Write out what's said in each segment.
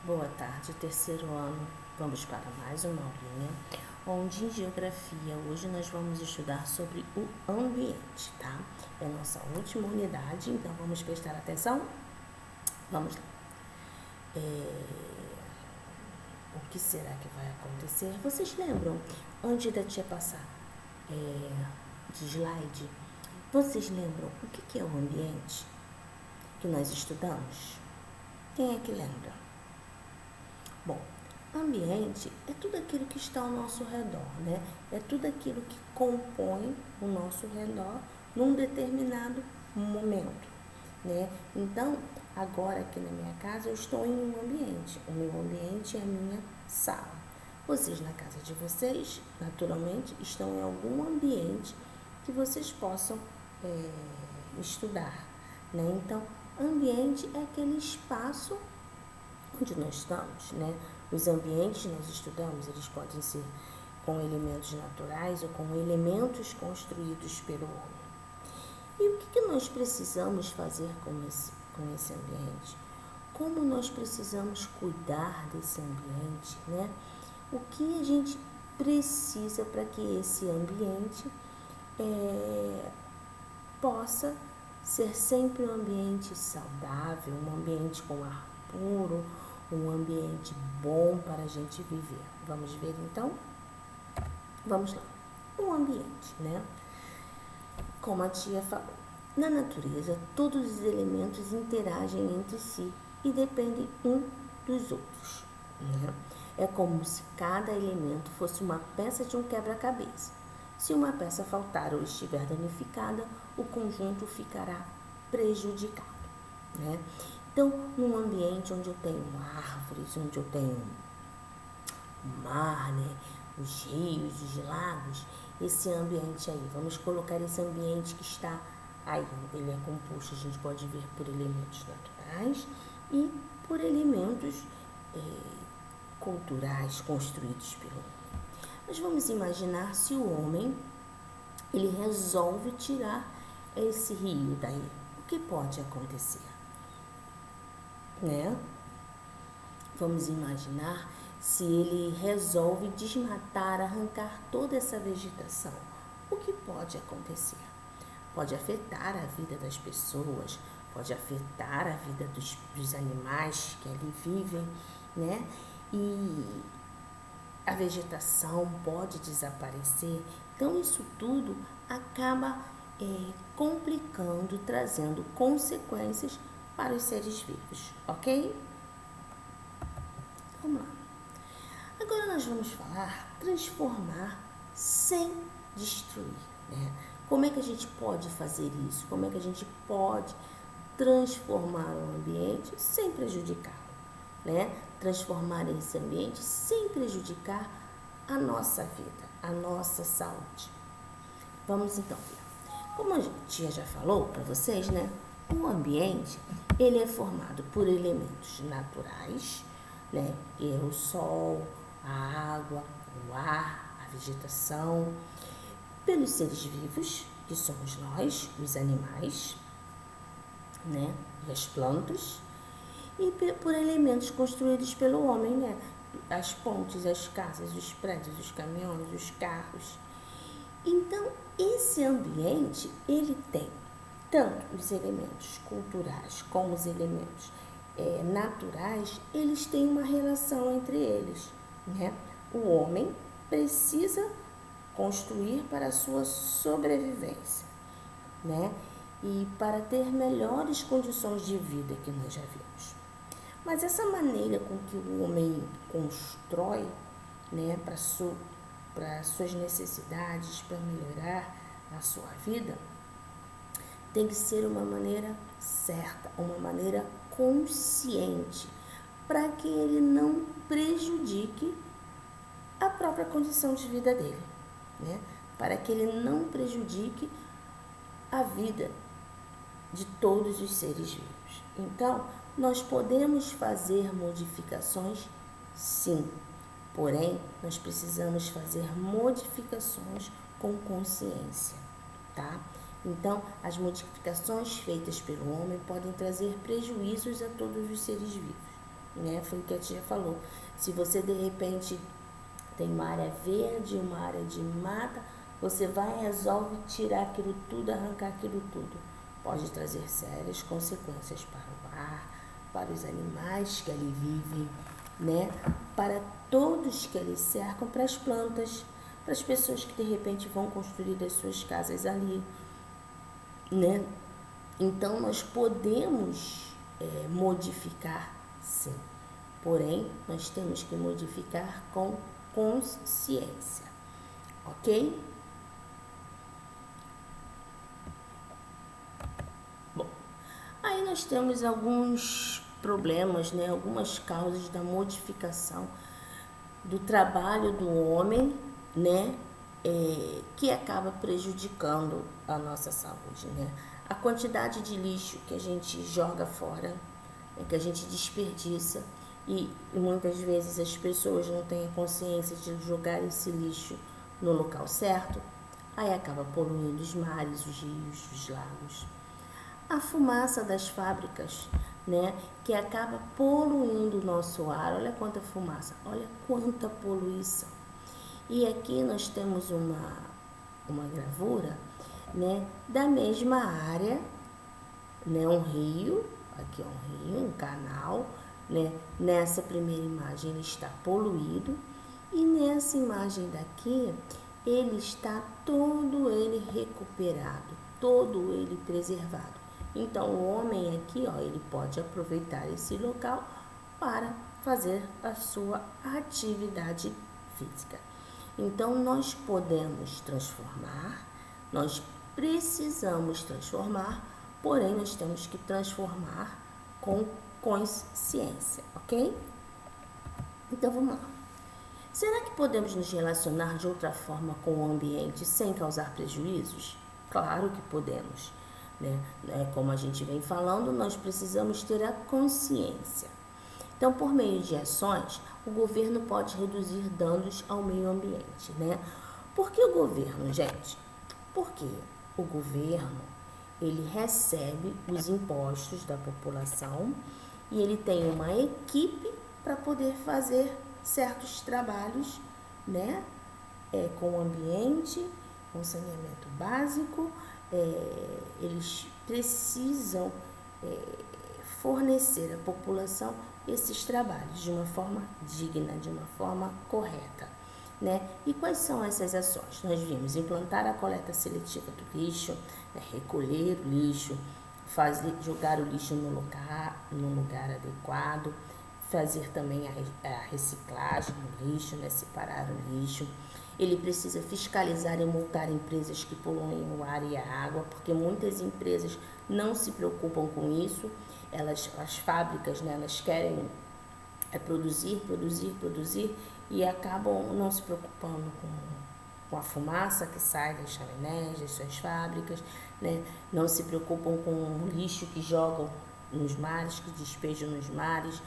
Boa tarde, terceiro ano. Vamos para mais uma aulinha, onde em Geografia hoje nós vamos estudar sobre o ambiente, tá? É a nossa última unidade, então vamos prestar atenção? Vamos lá. O que será que vai acontecer? Vocês lembram, antes da tia passar de slide, vocês lembram o que é o ambiente que nós estudamos? Quem é que lembra? Bom, ambiente é tudo aquilo que está ao nosso redor, né? É tudo aquilo que compõe o nosso redor num determinado momento, né? Então, agora aqui na minha casa eu estou em um ambiente. O meu ambiente é a minha sala. Vocês na casa de vocês, naturalmente, estão em algum ambiente que vocês possam estudar, né? Então, ambiente é aquele espaço onde nós estamos, né? Os ambientes que nós estudamos, eles podem ser com elementos naturais ou com elementos construídos pelo homem. E o que nós precisamos fazer com esse ambiente? Como nós precisamos cuidar desse ambiente, né? O que a gente precisa para que esse ambiente possa ser sempre um ambiente saudável, um ambiente com ar puro, um ambiente bom para a gente viver. Vamos ver então? Vamos lá. O ambiente, né? Como a tia falou, na natureza todos os elementos interagem entre si e dependem um dos outros, né? É como se cada elemento fosse uma peça de um quebra-cabeça. Se uma peça faltar ou estiver danificada, o conjunto ficará prejudicado, né? Então, num ambiente onde eu tenho árvores, onde eu tenho o mar, né? Os rios, os lagos, esse ambiente aí, vamos colocar esse ambiente que está aí, ele é composto, a gente pode ver por elementos naturais e por elementos culturais construídos pelo homem. Mas vamos imaginar se o homem, ele resolve tirar esse rio daí. O que pode acontecer? Né? Vamos imaginar se ele resolve desmatar, arrancar toda essa vegetação. O que pode acontecer? Pode afetar a vida das pessoas, pode afetar a vida dos animais que ali vivem, né? E a vegetação pode desaparecer. Então, isso tudo acaba complicando, trazendo consequências para os seres vivos, ok? Vamos lá. Agora nós vamos falar transformar sem destruir, né? Como é que a gente pode fazer isso? Como é que a gente pode transformar o ambiente sem prejudicá-lo, né? Transformar esse ambiente sem prejudicar a nossa vida, a nossa saúde. Vamos então ver. Como a tia já falou para vocês, né? O ambiente, ele é formado por elementos naturais, né? Que é o sol, a água, o ar, a vegetação, pelos seres vivos, que somos nós, os animais, né? E as plantas, e por elementos construídos pelo homem, né? As pontes, as casas, os prédios, os caminhões, os carros. Então, esse ambiente, ele tem tanto os elementos culturais como os elementos naturais, eles têm uma relação entre eles, né? O homem precisa construir para a sua sobrevivência, né? E para ter melhores condições de vida que nós já vimos. Mas essa maneira com que o homem constrói, né, para suas necessidades, para melhorar a sua vida, tem que ser uma maneira certa, uma maneira consciente, para que ele não prejudique a própria condição de vida dele, né? Para que ele não prejudique a vida de todos os seres vivos. Então, nós podemos fazer modificações, sim, porém, nós precisamos fazer modificações com consciência, tá? Então, as modificações feitas pelo homem podem trazer prejuízos a todos os seres vivos. né? Foi o que a tia falou. Se você de repente tem uma área verde, uma área de mata, você vai e resolve tirar aquilo tudo, arrancar aquilo tudo. Pode trazer sérias consequências para o ar, para os animais que ali vivem, né? Para todos que ali cercam, para as plantas, para as pessoas que de repente vão construir as suas casas ali, né? Então nós podemos modificar, sim. Porém, nós temos que modificar com consciência, ok? Bom, aí nós temos alguns problemas, né? Algumas causas da modificação do trabalho do homem, né? Que acaba prejudicando a nossa saúde, né? A quantidade de lixo que a gente joga fora, que a gente desperdiça, e muitas vezes as pessoas não têm a consciência de jogar esse lixo no local certo, aí acaba poluindo os mares, os rios, os lagos. A fumaça das fábricas, né, que acaba poluindo o nosso ar. Olha quanta fumaça, olha quanta poluição. E aqui nós temos uma gravura, né, da mesma área, né, um rio, aqui é um rio, um canal, né, nessa primeira imagem ele está poluído e nessa imagem daqui ele está todo ele recuperado, todo ele preservado. Então o homem aqui, ó, ele pode aproveitar esse local para fazer a sua atividade física. Então nós podemos transformar, nós precisamos transformar, porém nós temos que transformar com consciência, ok? Então vamos lá. Será que podemos nos relacionar de outra forma com o ambiente sem causar prejuízos? Claro que podemos, né? Como a gente vem falando, nós precisamos ter a consciência. Então, por meio de ações, o governo pode reduzir danos ao meio ambiente, né? Por que o governo, gente? Porque o governo, ele recebe os impostos da população e ele tem uma equipe para poder fazer certos trabalhos, né? Com o ambiente, com saneamento básico, eles precisam fornecer à população esses trabalhos de uma forma digna, de uma forma correta, né? E quais são essas ações? Nós vimos implantar a coleta seletiva do lixo, recolher o lixo, jogar o lixo no lugar adequado, fazer também a reciclagem do lixo, né? Separar o lixo. Ele precisa fiscalizar e multar empresas que poluem o ar e a água, porque muitas empresas não se preocupam com isso. As fábricas, né, elas querem produzir e acabam não se preocupando com a fumaça que sai das chaminés, das suas fábricas, né? Não se preocupam com o lixo que jogam nos mares, que despejam nos mares.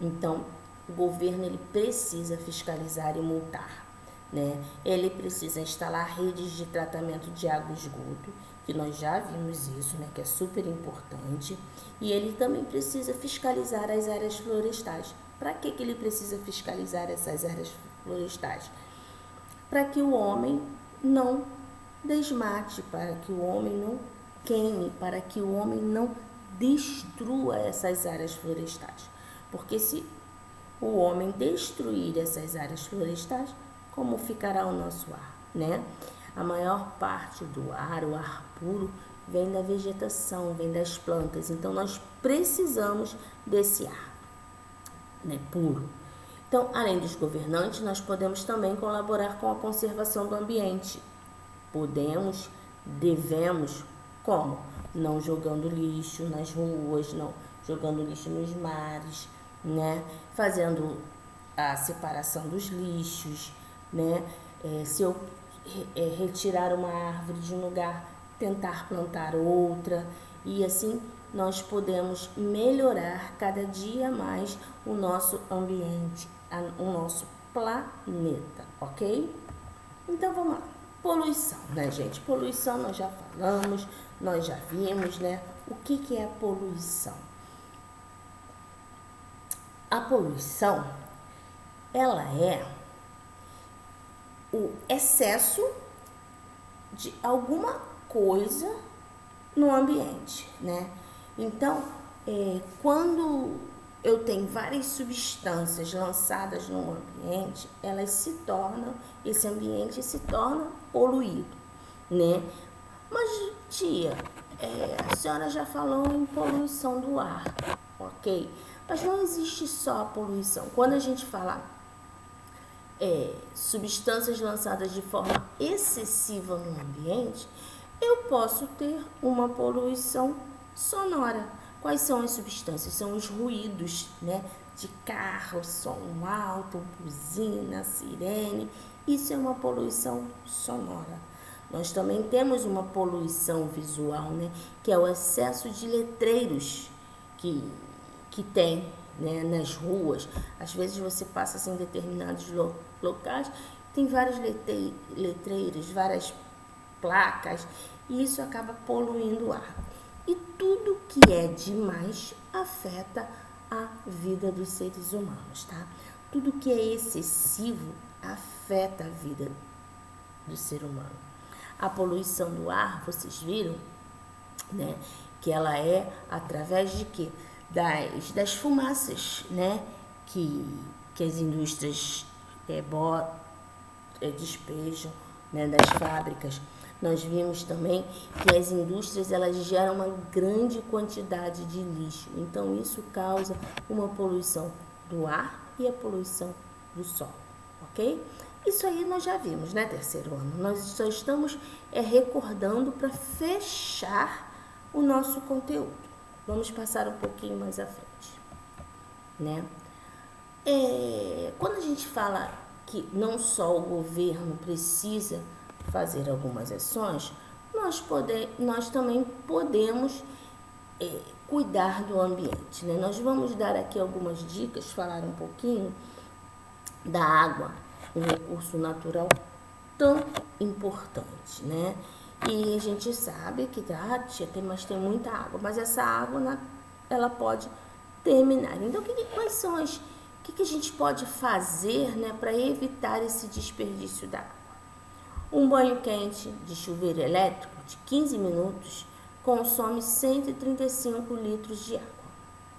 Então, o governo ele precisa fiscalizar e multar, né? Ele precisa instalar redes de tratamento de água e esgoto, que nós já vimos isso, né, que é super importante, e ele também precisa fiscalizar as áreas florestais. Para que ele precisa fiscalizar essas áreas florestais? Para que o homem não desmate, para que o homem não queime, para que o homem não destrua essas áreas florestais. Porque se o homem destruir essas áreas florestais, como ficará o nosso ar, né? A maior parte do ar, o ar puro, vem da vegetação, vem das plantas. Então, nós precisamos desse ar, né, puro. Então, além dos governantes, nós podemos também colaborar com a conservação do ambiente. Podemos, devemos, como? Não jogando lixo nas ruas, não jogando lixo nos mares, né? Fazendo a separação dos lixos, né? Se eu retirar uma árvore de um lugar, tentar plantar outra, e assim nós podemos melhorar cada dia mais o nosso ambiente, o nosso planeta, ok? Então vamos lá. Poluição, né, gente? Poluição nós já falamos, nós já vimos, né? O que é a poluição? A poluição, ela é o excesso de alguma coisa no ambiente, né? Então, quando eu tenho várias substâncias lançadas no ambiente, esse ambiente se torna poluído, né? Mas, tia, a senhora já falou em poluição do ar, ok? Mas não existe só a poluição. Quando a gente fala substâncias lançadas de forma excessiva no ambiente, eu posso ter uma poluição sonora. Quais são as substâncias? São os ruídos, né? De carro, som alto, buzina, sirene. Isso é uma poluição sonora. Nós também temos uma poluição visual, né? Que é o excesso de letreiros que tem, né, nas ruas. Às vezes você passa assim, em determinados locais, tem vários letreiros, várias placas, e isso acaba poluindo o ar. E tudo que é demais afeta a vida dos seres humanos, tá? Tudo que é excessivo afeta a vida do ser humano. A poluição do ar, vocês viram, né, que ela é através de quê? Das fumaças, né, que as indústrias despejam, né, das fábricas. Nós vimos também que as indústrias elas geram uma grande quantidade de lixo. Então isso causa uma poluição do ar e a poluição do solo, ok? Isso aí nós já vimos, né, terceiro ano? Nós só estamos recordando para fechar o nosso conteúdo. Vamos passar um pouquinho mais à frente, né? Quando a gente fala que não só o governo precisa fazer algumas ações, nós também podemos cuidar do ambiente, né? Nós vamos dar aqui algumas dicas, falar um pouquinho da água, um recurso natural tão importante, né? E a gente sabe que tem muita água, mas essa água ela pode terminar. Então, quais são o que a gente pode fazer, né, para evitar esse desperdício da água? Um banho quente de chuveiro elétrico de 15 minutos consome 135 litros de água.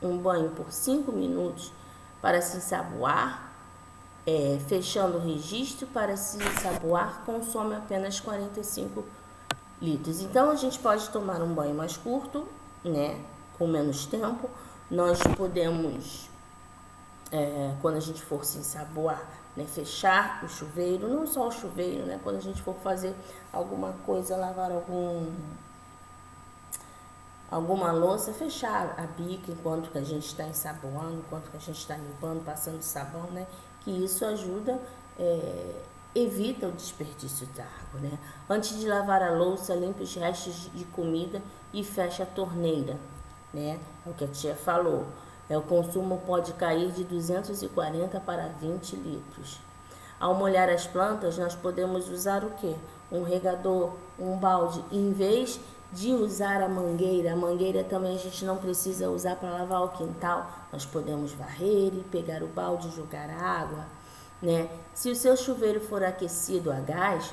Um banho por 5 minutos para se ensaboar, fechando o registro para se ensaboar, consome apenas 45 litros. Então, a gente pode tomar um banho mais curto, né, com menos tempo. Nós podemos, quando a gente for se ensaboar, né, fechar o chuveiro, não só o chuveiro, né, quando a gente for fazer alguma coisa, lavar alguma louça, fechar a bica enquanto que a gente está ensaboando, enquanto que a gente está limpando, passando sabão, né, que isso ajuda, evita o desperdício da água, né. Antes de lavar a louça, limpe os restos de comida e feche a torneira, né, é o que a tia falou. O consumo pode cair de 240 para 20 litros. Ao molhar as plantas, nós podemos usar o quê? Um regador, um balde, em vez de usar a mangueira também a gente não precisa usar para lavar o quintal. Nós podemos varrer e pegar o balde e jogar a água, né? Se o seu chuveiro for aquecido a gás,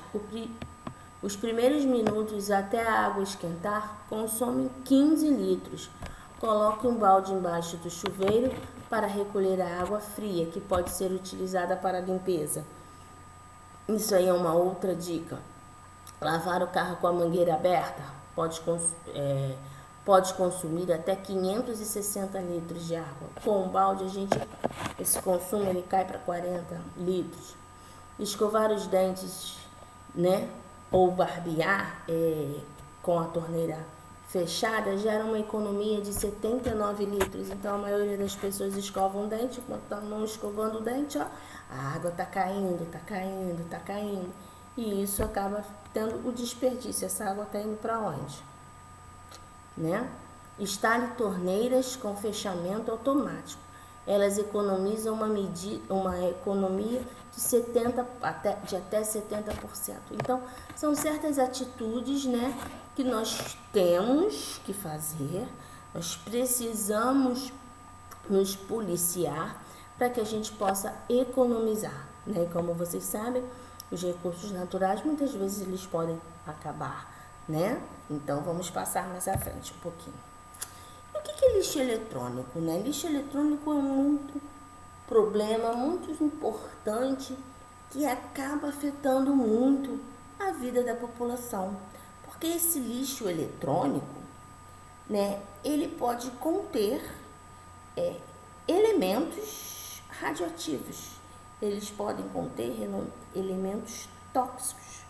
os primeiros minutos até a água esquentar consomem 15 litros. Coloque um balde embaixo do chuveiro para recolher a água fria, que pode ser utilizada para a limpeza. Isso aí é uma outra dica. Lavar o carro com a mangueira aberta pode consumir até 560 litros de água. Com um balde, esse consumo ele cai para 40 litros. Escovar os dentes, né, ou barbear com a torneira fechada gera uma economia de 79 litros. Então, a maioria das pessoas escovam o dente, enquanto estão escovando o dente, ó, a água está caindo, está caindo, está caindo. E isso acaba tendo o desperdício. Essa água está indo para onde? Né? Instale torneiras com fechamento automático. Elas economizam uma economia de até 70%. Então, são certas atitudes, né, que nós temos que fazer. Nós precisamos nos policiar para que a gente possa economizar, né? Como vocês sabem, os recursos naturais muitas vezes eles podem acabar, né? Então vamos passar mais à frente um pouquinho. E o que é lixo eletrônico, né? Lixo eletrônico é um problema muito importante que acaba afetando muito a vida da população, porque esse lixo eletrônico, né, ele pode conter elementos radioativos, eles podem conter elementos tóxicos.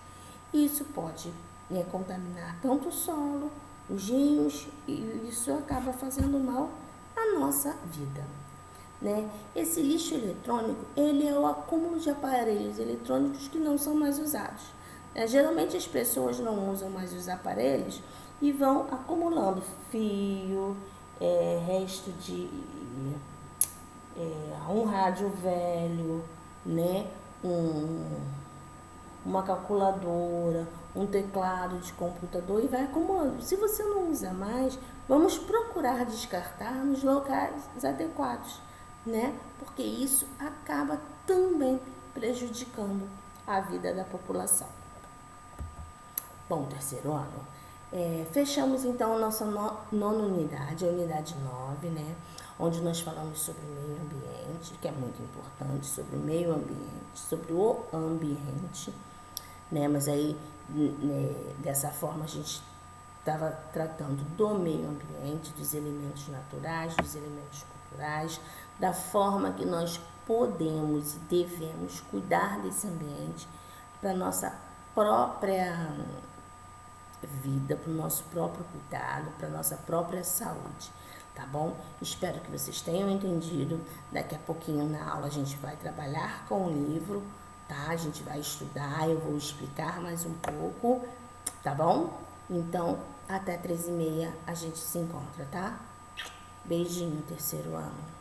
Isso pode, né, contaminar tanto o solo, os rios, e isso acaba fazendo mal à nossa vida, né? Esse lixo eletrônico, ele é o acúmulo de aparelhos eletrônicos que não são mais usados. Geralmente as pessoas não usam mais os aparelhos e vão acumulando fio, resto de um rádio velho, né? Uma calculadora, um teclado de computador e vai acumulando. Se você não usa mais, vamos procurar descartar nos locais adequados, né? Porque isso acaba também prejudicando a vida da população. Bom, terceiro ano, fechamos então a nossa nona unidade, a unidade 9, né? Onde nós falamos sobre o meio ambiente, que é muito importante, sobre o meio ambiente, sobre o ambiente, né? Mas aí, né, dessa forma, a gente estava tratando do meio ambiente, dos elementos naturais, dos elementos culturais, da forma que nós podemos e devemos cuidar desse ambiente para a nossa própria vida, para o nosso próprio cuidado, para a nossa própria saúde, tá bom? Espero que vocês tenham entendido. Daqui a pouquinho na aula a gente vai trabalhar com o livro, tá? A gente vai estudar, eu vou explicar mais um pouco, tá bom? Então, até 13h30 a gente se encontra, tá? Beijinho, terceiro ano.